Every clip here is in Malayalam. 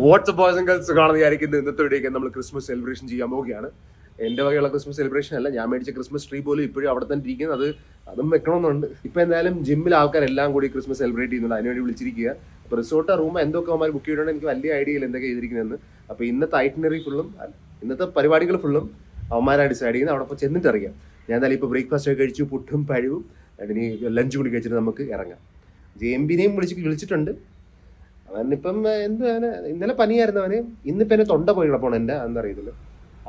വാട്സ്ആപ്പ് ബോയ്സ് ആൻഡ് ഗേൾസ് കാണുന്ന വിചാരിക്കുന്നത് ഇന്നത്തെ വീഡിയോക്ക് നമ്മൾ ക്രിസ്മസ് സെലിബ്രേഷൻ ചെയ്യാൻ പോവുകയാണ്. എൻ്റെ വകയുള്ള ക്രിസ്മസ് സെലിബ്രേഷൻ അല്ല, ഞാൻ മേടിച്ച ക്രിസ്മസ് ട്രീ പോലും ഇപ്പോഴും അവിടെ തന്നെ ഇരിക്കുന്നത്. അതും വെക്കണമെന്നുണ്ട്. ഇപ്പം എന്തായാലും ജിമ്മിൽ ആൾക്കാരെല്ലാം കൂടി ക്രിസ്മസ് സെലിബ്രേറ്റ് ചെയ്യുന്നുണ്ട്, അതിനുവേണ്ടി വിളിച്ചിരിക്കുക. അപ്പോൾ റിസോർട്ട് റൂം എന്തൊക്കെ അവന്മാർ ബുക്ക് ചെയ്തിട്ടുണ്ട് എനിക്ക് വലിയ ഐഡിയ ഇല്ല എന്തൊക്കെ ചെയ്തിരിക്കുന്നതെന്ന്. അപ്പോൾ ഇന്നത്തെ ഐറ്റിനറി ഫുള്ളും ഇന്നത്തെ പരിപാടികൾ ഫുള്ളും അവന്മാരാണ് ഡിസൈഡ് ചെയ്യുന്നത്. അവിടെ അപ്പോൾ ചെന്നിട്ട് അറിയാം. ഞാൻ എന്തായാലും ഇപ്പോൾ ബ്രേക്ക്ഫാസ്റ്റ് ഒക്കെ കഴിച്ചു, പുട്ടും പഴവും, ഇനി ലഞ്ച് കൂടി കഴിച്ചിട്ട് നമുക്ക് ഇറങ്ങാം. ജെഎംബിനെയും വിളിച്ചിട്ടുണ്ട്. അവനിപ്പം എന്താണ് ഇന്നലെ പനിയായിരുന്നു അവന്, ഇന്നിപ്പം എന്നെ തൊണ്ട പോയി കിടപ്പോണം എൻ്റെ, എന്താ അറിയത്തില്ല.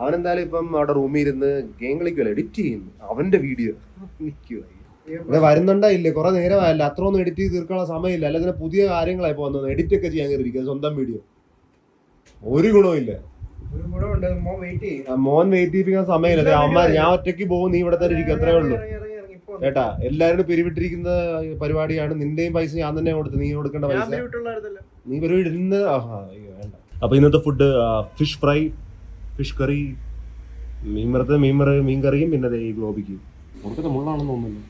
അവനെന്തായാലും ഇപ്പം അവിടെ റൂമിൽ ഇരുന്ന് ഗെയിം കളിക്കുമല്ലോ, എഡിറ്റ് ചെയ്യുന്നു അവൻ്റെ വീഡിയോ. ഇവിടെ വരുന്നുണ്ടാ ഇല്ലേ, കുറെ നേരമായല്ല, അത്ര ഒന്നും എഡിറ്റ് ചെയ്ത് തീർക്കാനുള്ള സമയമില്ല. അല്ലെങ്കിൽ പുതിയ കാര്യങ്ങളായി പോകുന്നത്, എഡിറ്റ് ഒക്കെ ചെയ്യാൻ കയറിയിരിക്കുക സ്വന്തം വീഡിയോ. ഒരു ഗുണവും ഇല്ല. മോൻ വെയിറ്റ് ചെയ്യിപ്പിക്കാൻ സമയമില്ല. അമ്മ ഞാൻ ഒറ്റയ്ക്ക് പോകും, നീ ഇവിടെ തന്നെ ഇരിക്കും, അത്രേ ഉള്ളൂ കേട്ടാ. എല്ലാവരും പിരിവിട്ടിരിക്കുന്ന പരിപാടിയാണ്. നിന്റെയും പൈസ ഞാൻ തന്നെ കൊടുത്തു, നീ കൊടുക്കേണ്ട പൈസ നീ പരിപാടി ഇരുന്ന്. വേണ്ട. അപ്പൊ ഇന്നത്തെ food fish fry, fish curry, മീൻ കറിയും പിന്നെ ഈ ഗ്ലോബിക്കും. കൊടുക്കത്തെ മുള്ളാണെന്ന് തോന്നുന്നു.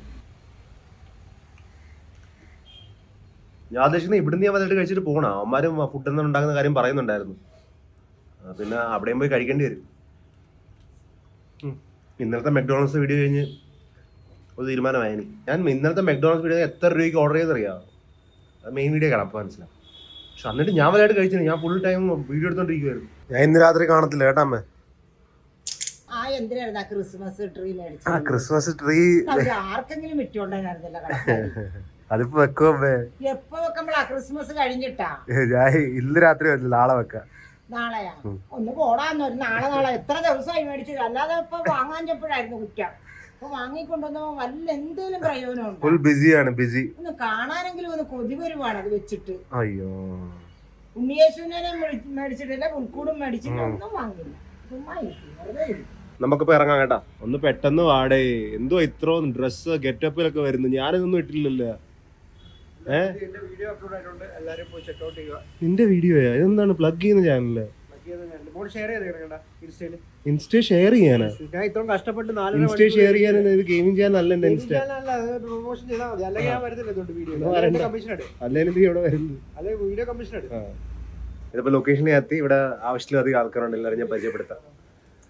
ഞാൻ ഉദ്ദേശിക്കുന്നത് ഇവിടുന്ന് ഞാൻ വന്നിട്ട് കഴിച്ചിട്ട് പോകണം. അവന്മാരും ഫുഡ് ഒന്നും ഉണ്ടാക്കുന്ന കാര്യം പറയുന്നുണ്ടായിരുന്നു. പിന്നെ അവിടെയും പോയി കഴിക്കേണ്ടി വരും. ഇന്നലത്തെ മെക്ഡോണൾഡ്സ് വീഡിയോ കഴിഞ്ഞ് ഒരു തീരുമാനമായിന്. ഞാൻ ഇന്നലത്തെ മെക്ഡോണൾഡ്സ് വീഡിയോ എത്ര രൂപയ്ക്ക് ഓർഡർ ചെയ്തറിയാം. അത് മെയിൻ വീഡിയോ കാണാം, അപ്പോൾ മനസ്സിലാവും. പക്ഷെ എന്നിട്ട് ഞാൻ വലുതായിട്ട് കഴിച്ചില്ല, ഞാൻ ഫുൾ ടൈം വീഡിയോ എടുത്തോണ്ടിരിക്കുവായിരുന്നു. ഞാൻ ഇന്ന് രാത്രി കാണത്തില്ല കേട്ടാ അമ്മേ. ക്രിസ്മസ് ട്രീ ആർക്കെങ്കിലും അതിപ്പോ വെക്കുമ്പേ എപ്പോ വെക്കുമ്പോഴാ ക്രിസ്മസ് കഴിഞ്ഞിട്ടാ. ഞാൻ ഇന്ന് രാത്രി വരില്ല, നാളെ വെക്കാം. നാളെയാ ഒന്ന് പോടാന്ന് ഒരു നാളെ എത്ര ദിവസമായി മേടിച്ചു. അല്ലാതെ ഇപ്പൊ വാങ്ങാൻ ചെപ്പോഴായിരുന്നു കുറ്റം. ഇപ്പൊ വാങ്ങിക്കൊണ്ടുവന്നപ്പോ വല്ല എന്തേലും പ്രയോജനമുണ്ട്. ഫുൾ ബിസിയാണ്, ബിസി. ഒന്ന് കാണാനെങ്കിലും ഒന്ന് കൊതി വരുവാണ് അത് വെച്ചിട്ട്. അയ്യോ, ഉണ്ണിയേശുവിനെ മേടിച്ചിട്ടില്ല, പുൽക്കൂടും മേടിച്ചിട്ട് ഒന്നും വാങ്ങില്ല. നമുക്കിപ്പോ ഇറങ്ങാം കേട്ടാ. ഒന്ന് പെട്ടെന്ന് വാടേ. എന്തോ ഇത്രോ ഡ്രസ് ഗെറ്റപ്പിലൊക്കെ വരുന്നു, ഞാനിതൊന്നും ഇട്ടില്ലല്ലോ. നിന്റെ വീഡിയോയാ ഇതെന്താണ്? പ്ലഗ് ചെയ്യുന്ന ചാനല് ഇൻസ്റ്റ ഷെയർ ചെയ്യാനാ? ഇൻസ്റ്റ ഷെയർ ചെയ്യാൻ ഇത് ഗെയിമിംഗ് ചാനൽ അല്ല എന്റെ ഇൻസ്റ്റ. അല്ലെങ്കിൽ ഇവിടെ വരുന്നത് ഇതിപ്പോ ലൊക്കേഷനിൽ എത്തി. ഇവിടെ ആവശ്യത്തിലധികം ആൾക്കാരുണ്ട്, എല്ലാവരും ഞാൻ പരിചയപ്പെടുത്താം.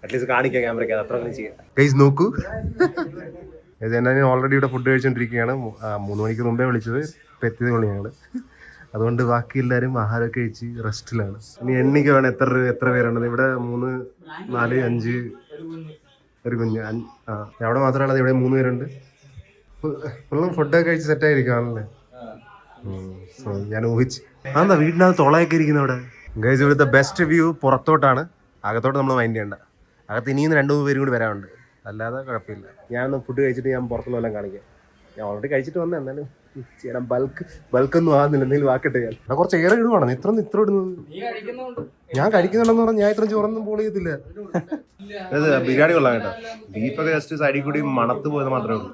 അറ്റ്ലീസ്റ്റ് കാണിക്കാം ക്യാമറയ്ക്ക്, അത് അത്ര ചെയ്യാം. ഗൈസ് നോക്കൂ, ഞാൻ ഓൾറെഡി ഇവിടെ ഫുഡ് കഴിച്ചോണ്ടിരിക്കുകയാണ്. 3 മണിക്ക് മുമ്പേ വിളിച്ചത്, ഇപ്പം എത്തിയതേ ഉള്ളൂ ഞങ്ങള്. അതുകൊണ്ട് ബാക്കി എല്ലാവരും ആഹാരമൊക്കെ കഴിച്ച് റെസ്റ്റിലാണ്. ഇനി എണ്ണിക്ക് വേണം എത്ര പേരുള്ളത് ഇവിടെ. 3, 4, 5 ഒരു കുഞ്ഞ്. അവിടെ മാത്രമല്ല, ഇവിടെ 3 പേരുണ്ട്. ഫുള്ളും ഫുഡൊക്കെ കഴിച്ച് സെറ്റായിരിക്കാണല്ലേ. ഞാൻ ഊഹിച്ച് എന്താ വീടിനകത്ത് തൊളയൊക്കെ ഇരിക്കുന്ന അവിടെ. ഗൈസ് ഇവിടുത്തെ ബെസ്റ്റ് വ്യൂ പുറത്തോട്ടാണ്, അകത്തോട്ട് നമ്മൾ മൈൻഡ് ചെയ്യണ്ട. അകത്ത് ഇനിയും 2-3 പേരും കൂടി വരാനുണ്ട്, അല്ലാതെ കുഴപ്പമില്ല. ഞാനൊന്ന് ഫുഡ് കഴിച്ചിട്ട് ഞാൻ പുറത്തുള്ള എല്ലാം കാണിക്കാം. ഞാൻ ഓൾറെഡി കഴിച്ചിട്ട് വന്നേ, എന്നാലും ചേട്ടാ ബൾക്കൊന്നും ആകുന്നില്ല. എന്തെങ്കിലും വാക്കട്ടെ. ഞാൻ കുറച്ച് ഏറെ ഇടുവാണ്. ഇത്ര ഇടുന്നത് ഞാൻ കഴിക്കുന്നുണ്ടെന്ന് പറഞ്ഞാൽ ഞാൻ ഇത്ര ചോറൊന്നും പോൾ ചെയ്യത്തില്ല. ബിരിയാണി കൊള്ളാം കേട്ടോ. ബീഫൊക്കെ ജസ്റ്റ് സൈഡിൽ കൂടി മണത്ത് പോയത് മാത്രമേ ഉള്ളൂ,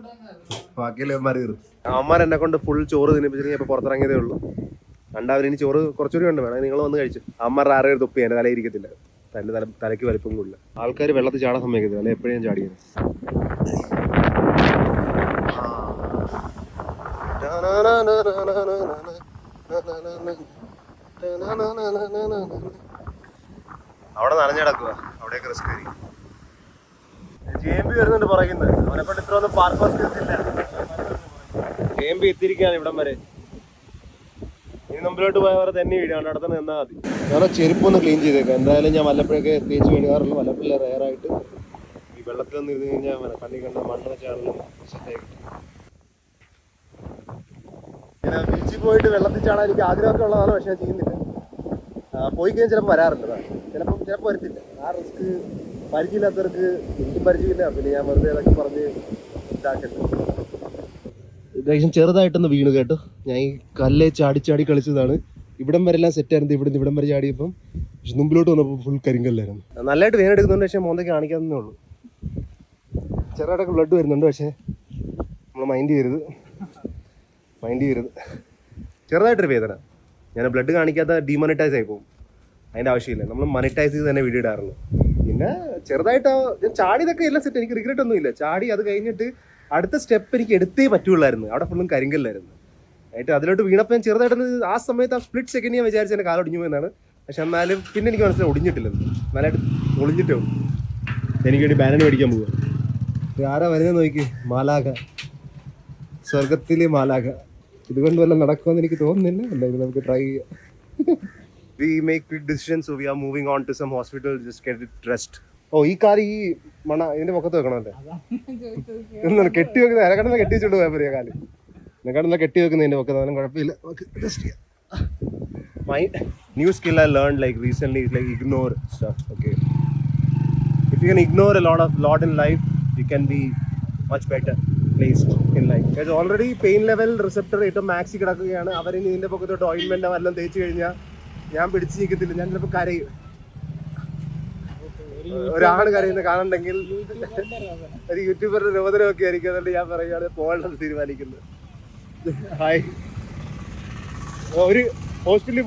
ബാക്കിയെല്ലാം അവന്മാർ കയറും. അവന്മാർ എന്നെ കൊണ്ട് ഫുൾ ചോറ് തിന്നിപ്പിച്ചിട്ട് ഇപ്പോൾ പുറത്തിറങ്ങിയതേ ഉള്ളൂ. രണ്ടാമത് ഇനി ചോറ് കുറച്ചുകൂടി ഉണ്ട്, വേണമെങ്കിൽ നിങ്ങൾ വന്ന് കഴിച്ചു. അമ്മമാരുടെ ആരെയും തൊപ്പി എൻ്റെ തലയിൽ ഇരിക്കത്തില്ല, തലയ്ക്ക് വലിപ്പം കൂടില്ല. ആൾക്കാർ വെള്ളത്തിൽ ചാടാൻ സമ്മതിക്കത്തില്ല, അല്ലെ എപ്പോഴും ഞാൻ ചാടിയത്. അവിടെ നനഞ്ഞടക്കുക, അവിടെയൊക്കെ റിസ്ക് ആയിരിക്കും. JMB വരുന്നുണ്ട് പറയുന്നത്, അവനെക്കൊണ്ട് ഇത്ര ഒന്നും പാർക്ക് ഇല്ല. JMB എത്തിയിരിക്കുകയാണ് ഇവിടം വരെ. ഇനി മുമ്പിലോട്ട് പോയ വേറെ തന്നെ വീടാണ്, അവിടെ തന്നെ നിന്നാൽ മതി. ഞാൻ ചെരുപ്പൊന്ന് ക്ലീൻ ചെയ്തേക്കാം. എന്തായാലും ഞാൻ വല്ലപ്പോഴൊക്കെ തേച്ച് വീഴുകാറുള്ളൂ. വല്ലപ്പോഴും റെയറായിട്ട് ഈ വെള്ളത്തിലൊന്നും ഇരുന്ന് കഴിഞ്ഞാൽ കണ്ണി കണ്ട മണ്ണ് വെച്ചാണെങ്കിലും സെറ്റായിട്ട്. ഇങ്ങനെ ബീച്ചിൽ പോയിട്ട് വെള്ളത്തിൽ ചാടാൻ എനിക്ക് ആഗ്രഹമൊക്കെ ഉള്ളതാണ്, പക്ഷെ ഞാൻ ചെയ്യുന്നില്ല. പോയി കഴിഞ്ഞാൽ ചിലപ്പോൾ വരാറുണ്ട്, ചിലപ്പോൾ വരത്തില്ല. ആ റിസ്ക് പരിചയമില്ലാത്തവർക്ക് എനിക്കും പരിചയമില്ല. പിന്നെ ഞാൻ വെറുതെ അതൊക്കെ പറഞ്ഞ് ഇതാക്കട്ടെ. ഏകദേശം ചെറുതായിട്ടൊന്ന് വീണ് കേട്ടോ. ഞാൻ ഈ കല്ലേ ചാടി കളിച്ചതാണ്. ഇവിടം വരെ എല്ലാം സെറ്റായിരുന്നു. ഇവിടം വരെ ചാടിയപ്പം പക്ഷെ മുമ്പിലോട്ട് വന്നപ്പോൾ ഫുൾ കരിങ്കല്ലായിരുന്നു. നല്ലതായിട്ട് വേനെടുക്കുന്നുണ്ട്, പക്ഷേ മോന്തയ്ക്ക് കാണിക്കാവുന്നേ ഉള്ളൂ. ചെറുതായിട്ടൊക്കെ ബ്ലഡ് വരുന്നുണ്ട്, പക്ഷേ നമ്മൾ മൈൻഡ് ചെയ്യരുത്. ചെറുതായിട്ടൊരു വേദന. ഞാൻ ബ്ലഡ് കാണിക്കാത്ത ഡീമോണിറ്റൈസ് ആയി പോകും, അതിൻ്റെ ആവശ്യമില്ല. നമ്മൾ മോണിറ്റൈസ് ചെയ്ത് തന്നെ വീഡിയോ ഇടാറുള്ളൂ. പിന്നെ ചെറുതായിട്ട് ഞാൻ ചാടിയതൊക്കെ എല്ലാം സെറ്റ്, എനിക്ക് റിഗ്രറ്റ് ഒന്നുമില്ല. ചാടി അത് കഴിഞ്ഞിട്ട് അടുത്ത സ്റ്റെപ്പ് എനിക്ക് എടുത്തേ പറ്റുള്ളായിരുന്നു. അവിടെ ഫുള്ളും കരിങ്കല്ലായിരുന്നു. ആയിട്ട് അതിലോട്ട് വീണപ്പോൾ ഞാൻ ചെറുതായിട്ട് ആ സമയത്ത് ആ സ്പ്ലിറ്റ് സെക്കൻഡ് ഞാൻ വിചാരിച്ചു എൻ്റെ കാലൊടിഞ്ഞു എന്നാണ്. പക്ഷെ എന്നാലും പിന്നെ എനിക്ക് മനസ്സിലായി ഒടിഞ്ഞിട്ടില്ലെന്ന്, നല്ലതായിട്ട് ഒളിഞ്ഞിട്ടേ ഉള്ളൂ. എനിക്ക് വേണ്ടി ബാനർ മേടിക്കാൻ പോവുക. ആരാ വരുന്നത് നോക്കി, മാലാഖ, സ്വർഗത്തിലെ മാലാഖ. ഇതുകൊണ്ട് വല്ലതും നടക്കുമെന്ന് എനിക്ക് തോന്നുന്നില്ല. അല്ലെങ്കിൽ നമുക്ക് ട്രൈ ചെയ്യാം. We make quick decisions, so we are moving on to some hospital, just get it dressed. ഓ ഈ കാർ ഈ ഇതിന്റെ പൊക്കത്ത് വെക്കണമല്ലേ? എന്താണ് കെട്ടി വെക്കുന്നത്? എനക്കടന്ന് കെട്ടി വെച്ചോണ്ട് പോയാൽ പറയാ കാല്. എനക്കടന്ന് കെട്ടി വെക്കുന്നതിന്റെ പൊക്കത്ത് അതൊന്നും കുഴപ്പമില്ല. My new skill I learned like recently is like ignore stuff. Okay, if you can ignore a lot in life, you can be much better placed in life. Because already pain level receptor ഏറ്റവും മാക്സി കിടക്കുകയാണ്. അവരിനി ഇതിന്റെ പൊക്കത്തോട്ട് ഓയിൻമെന്റ് വല്ലതും തേച്ച് കഴിഞ്ഞാൽ ഞാൻ പിടിച്ച് നിൽക്കത്തില്ല. ഞാൻ ചിലപ്പോൾ കരയും. ഒരാണ് കരയുന്ന കാണണ്ടെങ്കിൽ ഒരു യൂട്യൂബറുടെ രോദനമൊക്കെ ആയിരിക്കും. അതുകൊണ്ട് ഞാൻ പറയുകയാണ് പോകേണ്ടത് തീരുമാനിക്കുന്നത്. ഹായ്, ഒരു ഹോസ്പിറ്റലിൽ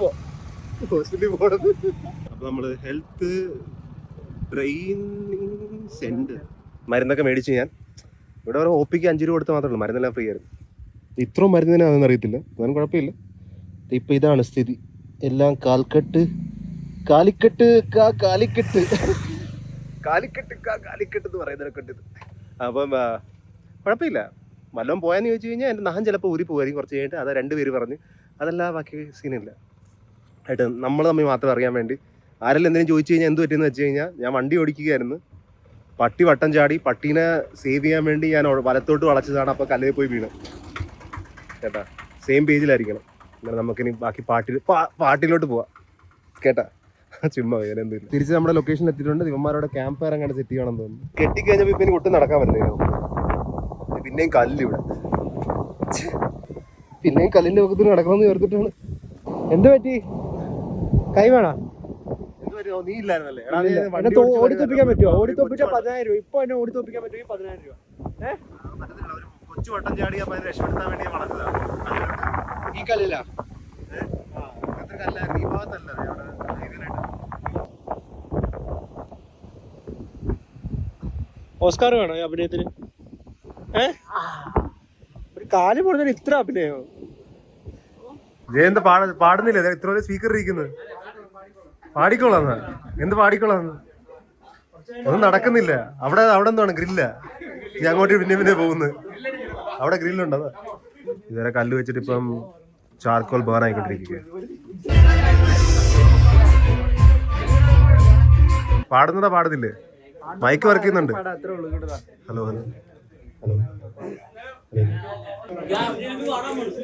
പോകണത്. അപ്പൊ നമ്മള് ഹെൽത്ത് ട്രെയിനിങ് സെന്റർ മരുന്നൊക്കെ മേടിച്ച് ഞാൻ ഇവിടെ ഒരു OPക്ക് 5 രൂപ കൊടുത്ത് മാത്രമേ ഉള്ളൂ. മരുന്നെല്ലാം ഫ്രീ ആയിരുന്നു. ഇത്രയും മരുന്നിനാണെന്ന് അറിയത്തില്ല, എന്നാലും കുഴപ്പമില്ല. ഇപ്പൊ ഇതാണ് സ്ഥിതി. എല്ലാം കാലിക്കട്ട് എന്ന് പറയുന്നതിനൊക്കെ ഉണ്ട്. അപ്പം കുഴപ്പമില്ല. വല്ലതും പോയാന്ന് ചോദിച്ചു കഴിഞ്ഞാൽ എൻ്റെ നഖം ചിലപ്പോൾ ഊരി പോകുമായിരിക്കും കുറച്ച് കഴിഞ്ഞിട്ട്. അത് 2 പേര് പറഞ്ഞ്, അതല്ല ബാക്കി സീനില്ല. ആയിട്ട് നമ്മൾ തമ്മിൽ മാത്രം അറിയാൻ വേണ്ടി ആരെല്ലാം എന്തെങ്കിലും ചോദിച്ചു കഴിഞ്ഞാൽ എന്ത് പറ്റിയെന്ന് വെച്ച് കഴിഞ്ഞാൽ, ഞാൻ വണ്ടി ഓടിക്കുകയായിരുന്നു, പട്ടി വട്ടം ചാടി. പട്ടീനെ സേവ് ചെയ്യാൻ വേണ്ടി ഞാൻ വലത്തോട്ട് വളച്ചതാണ്. അപ്പോൾ കല്ലിൽ പോയി വീണ് കേട്ടാ. സെയിം പേജിലായിരിക്കണം. അങ്ങനെ നമുക്കിനി ബാക്കി പാട്ടിലോട്ട് പോവാം കേട്ടാ. ചുമ്മാ ഞാൻ എന്തെങ്കിലും തിരിച്ച് നമ്മുടെ ലൊക്കേഷനിൽ എത്തിയിട്ടുണ്ട്. ഇവന്മാരോടെ ക്യാമ്പ് ഫയർ അങ്ങോട്ട് സെറ്റ് ചെയ്യണമെന്ന് തോന്നുന്നു. കെട്ടിക്കഴിഞ്ഞപ്പോൾ ഇപ്പം എനിക്ക് ഒട്ടും നടക്കാൻ പറ്റില്ല. പിന്നെയും കല്ലിവിടെ, പിന്നെയും കല്ലിൻ്റെ പക്കത്തിന് നടക്കണമെന്ന് ചേർത്തിട്ടാണ്. എന്ത് പറ്റി? കൈ വേണോ? നീ ഇല്ലായിരുന്നല്ലേ? ഓടിത്തോപ്പിക്കാൻ പറ്റുമോ? ഓടിത്തോപ്പിച്ചാൽ 10,000 രൂപ. ഇപ്പൊ എന്നെ ഓടിത്തോപ്പിക്കാൻ പറ്റുമോ? 10,000 രൂപ. ഒരു കൊച്ചു വട്ടം ചാടി അപ്പൊ രക്ഷപ്പെടുത്താൻ വേണ്ടി വളർന്നതാണ്. ഈ കല്ലില്ല, കല്ലായിരുന്നു. ഈ ഭാഗത്തല്ല. ഓസ്കാർ വേണോ ഈ അഭിനയത്തിന്? ഒരു കാല് പൊടുന്നതിന് ഇത്ര അഭിനയോ? ജയന്ത് പാടുന്നില്ല. ഇത്ര വലിയ സ്പീക്കർ ഇരിക്കുന്നത്. പാടിക്കോളാന്ന്. എന്ത് പാടിക്കോളാന്ന്? ഒന്നും നടക്കുന്നില്ല. അവിടെ എന്താണ് ഗ്രില്ല? നീ അങ്ങോട്ട് പിന്നെ പോകുന്നത്. അവിടെ ഗ്രില്ലുണ്ടോ? ഇതുവരെ കല്ല് വെച്ചിട്ട് ഇപ്പം ചാർക്കോൾ ബേൺ ആയിക്കൊണ്ടിരിക്കുക. പാടുന്നതാ? പാടുന്നില്ലേ? മൈക്ക് വർക്ക് ചെയ്യുന്നുണ്ട്. ഹലോ ഹലോ ഹലോ,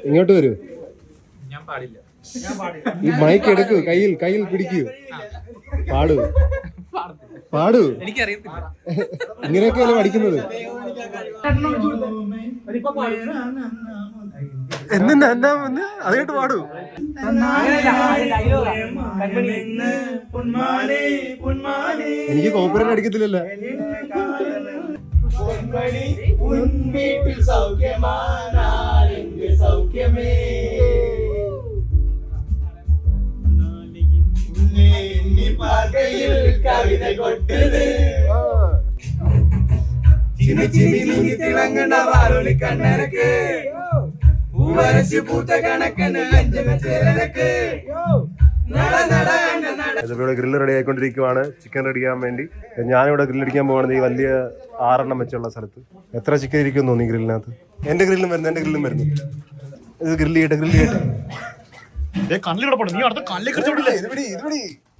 ഇങ്ങോട്ട് വരൂ. ഈ മൈക്ക് എടുക്കൂ, കയ്യിൽ പിടിക്കൂ, പാടൂ. ഇങ്ങനെയൊക്കെയല്ലേ പഠിക്കുന്നത്? എന്നാന്ന് അതായിട്ട് പാടൂ. എനിക്ക് കോപ്പറേറ്റ് അടിക്കത്തില്ലല്ലോ. കവിത കൊട്ടത് തിളങ്ങണ്ട വാറൊളി കണ്ണനക്ക് വരച്ച് പൂത്ത കണക്കന് അഞ്ചനക്ക്. ഇവിടെ ഗ്രില്ല് റെഡി ആയിക്കൊണ്ടിരിക്കുവാണ്. ചിക്കൻ റെഡി ചെയ്യാൻ വേണ്ടി ഞാനിവിടെ ഗ്രില്ലടിക്കാൻ പോകുന്നത് ഈ വലിയ 6 എണ്ണം വെച്ചുള്ള സ്ഥലത്ത്. എത്ര ചിക്കൻ ഇരിക്കും തോന്നി ഗ്രില്ലിനകത്ത്? എന്റെ ഗ്രില്ലും വരുന്നു. ഇത് ഗ്രില്ല് ചെയ്യട്ടെ.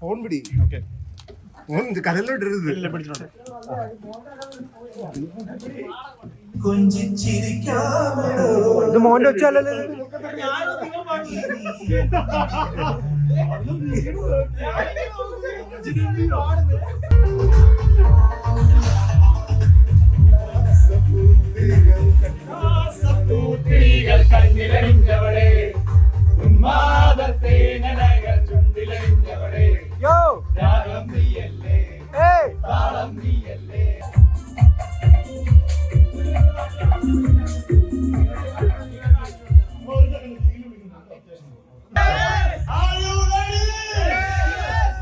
ഫോൺ പിടി. കരലിലോട്ടിരുത്. ഇത് മോന്റെ വെച്ചല്ലോ. കണ്ണിലറിഞ്ഞവളെ ഉന്മാദത്തെ നനകൾ ചുണ്ടിലറിഞ്ഞവളെ രാഗം നീയല്ലേ താളം നീയല്ലേ. Are you ready?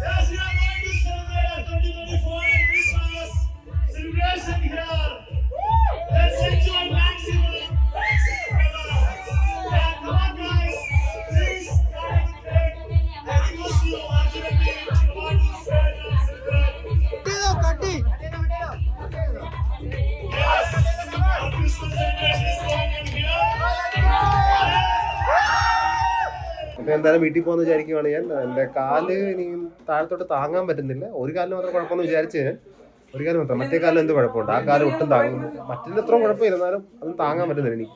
Yes, we are going to celebrate our 2024 എന്തായാലും വീട്ടിൽ പോകുന്ന വിചാരിക്കുവാണ് ഞാൻ. എൻ്റെ കാല് ഇനി താഴത്തോട്ട് താങ്ങാൻ പറ്റുന്നില്ല. ഒരു കാലിന് മാത്രം കുഴപ്പമെന്ന് വിചാരിച്ച് ഞാൻ, ഒരു കാലം മാത്രം. മറ്റേ കാലം എന്ത് കുഴപ്പമുണ്ട്, ആ കാലം ഒട്ടും താങ്ങുന്നു. മറ്റേ അത്രയും കുഴപ്പമിരുന്നാലും അതും താങ്ങാൻ പറ്റുന്നില്ല എനിക്ക്.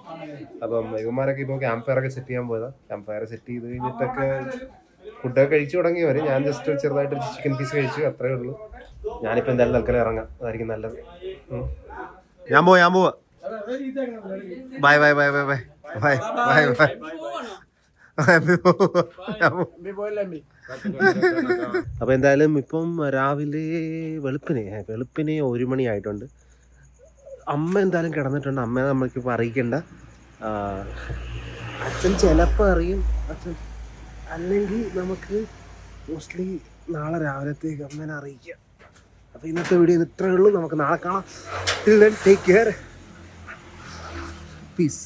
അപ്പം ഇവന്മാരൊക്കെ ഇപ്പോൾ ക്യാമ്പ് ഫയറൊക്കെ സെറ്റ് ചെയ്യാൻ പോയതാണ്. ക്യാമ്പ് ഫയർ സെറ്റ് ചെയ്ത് കഴിഞ്ഞിട്ടൊക്കെ ഫുഡൊക്കെ കഴിച്ചു തുടങ്ങിയവർ. ഞാൻ ജസ്റ്റ് ചെറുതായിട്ട് ചിക്കൻ പീസ് കഴിച്ചു, അത്രേ ഉള്ളൂ. ഞാനിപ്പോൾ എന്തായാലും തൽക്കാലം ഇറങ്ങാം, അതായിരിക്കും നല്ലത്. ഞാൻ പോവാ. Bye bye bye bye bye bye bye bye. അപ്പൊ എന്തായാലും ഇപ്പം രാവിലെ വെളുപ്പിനെ 1 മണി ആയിട്ടുണ്ട്. അമ്മ എന്തായാലും കിടന്നിട്ടുണ്ട്. അമ്മയെ നമ്മൾക്കിപ്പോൾ അറിയിക്കണ്ട. അച്ഛൻ ചിലപ്പോൾ അറിയും, അച്ഛൻ അല്ലെങ്കിൽ നമുക്ക് മോസ്റ്റ്ലി നാളെ രാവിലത്തേക്ക് അമ്മേനെ അറിയിക്കാം. അപ്പോൾ ഇന്നത്തെ വീഡിയോ ഇത്രയേ ഉള്ളൂ. നമുക്ക് നാളെ കാണാം. Take care, piece.